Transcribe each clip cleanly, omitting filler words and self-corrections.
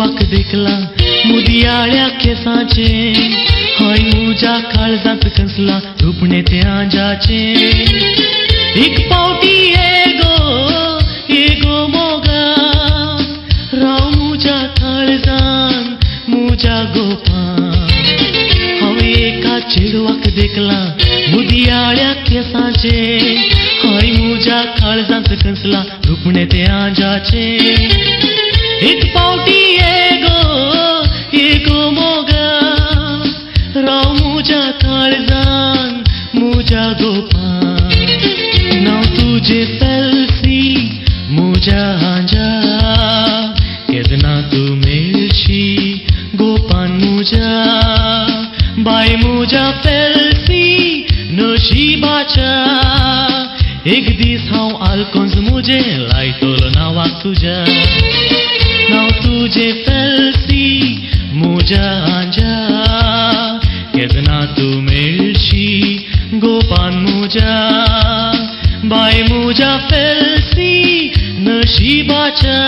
चेडवाक देखला मुदियाळ्या केसाचे हाय मुजा काळजात कसला रुपणे ते आंजाचे एक पावटी एगो मोगा राव मुजा काळजान मुजा गोपान हांवे एका चेडवाक देखला मुदियाळ्या केसाचे हाय मुजा काळजात कसला रुपणे ते आंजाचे एक पावटी एगो मोगा राव मुजा काळजान मुजा गोपान नाव तुझे फेल्सी मुजा आंजा केदना तू मेळशी गोपान मुजा बाय मुजा फेल्सी नशिबाच्या एक दीस हांव आल्कोंज मुजे लायतलो नावाक तुज्या नाव तुझे फेल्सी मुजा आंजा केदना तू मेळशी गोपान मुजा बाय मुजा फेल्सी नशिबाच्या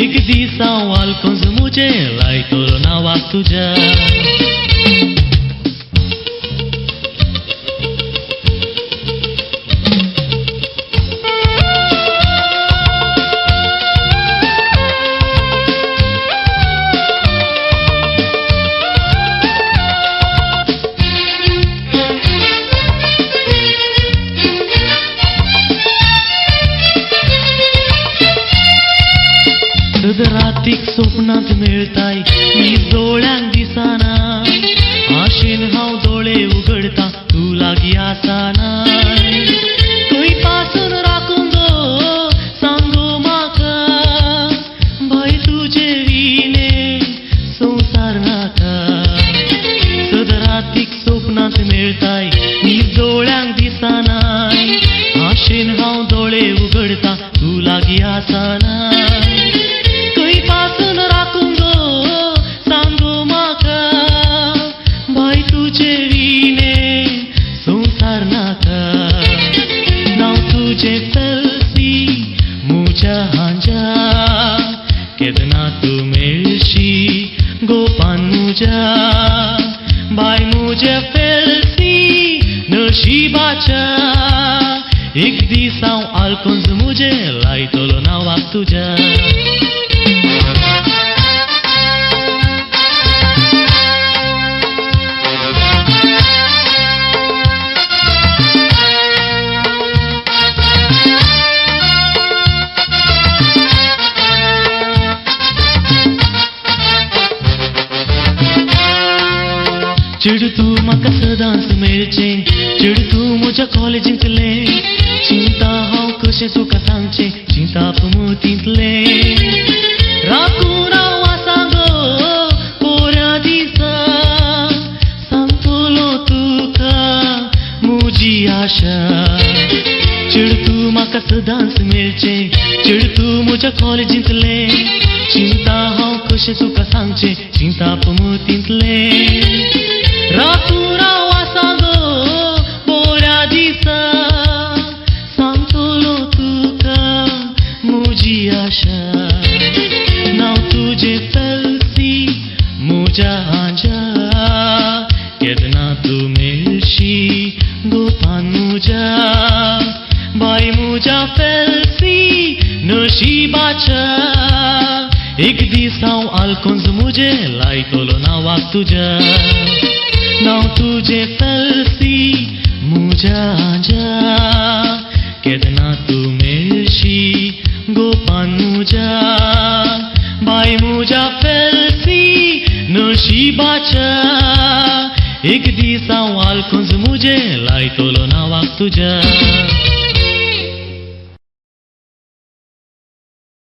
एक दीस हांव आल्कोंज मुजे लायतलो नावाक तुज्या रातीक स्वप्नांत मेळताय मी दोळ्यांक दिसाना आशेन हांव दोळे उगडता तू लागीं आसाना खंय पासून राखून गो सांगो म्हाका बाय तुजे विणे संवसार नाका सद रातीक स्वप्नांत मेळताय मी दोळ्यांक दिसाना आशेन हांव दोळे उगडता तू लागीं आसाना केदना तू मेळशी गोपान मुजा बाय मुजा फेल्सी नशिबाच्या एक दीस हांव आल्कोंज मुजे लायतलो नावाक तुज्या चिड तू म्हाका सदांच मेळचें चिड तू म्हज्या कॉलेजींतले चिंता हांव कशें तुका सांगचें चिंताप मोतींतले राखून हांव आसा गो पोऱ्या दिसा सांगतलो तुका म्हजी आशा चिड तू म्हाका सदांच मेळचें चिड तू म्हज्या कॉलेजींतले चिंता हांव कशें तुका सांगचें चिंताप मोतींतले राखून हांव आसा गो पोऱ्या दिसा सांगतलो तुका म्हजी आशा नाव तुजें फेल्सी मुजा आंजा केदना तू मेळशी गोपान मुजा बाय मुजा फेल्सी नशिबाच्या एक दीस हांव आल्कोंज मुजे लायतलो नावाक तुज्या नाव तुझे फेल्सी मुजा आंजा केदना तू मेळशी गोपान मुजा बाय मुजा फेल्सी नशिबाच्या एक दीस हांव आल्कोंज मुजे लायतलो नावाक तुज्या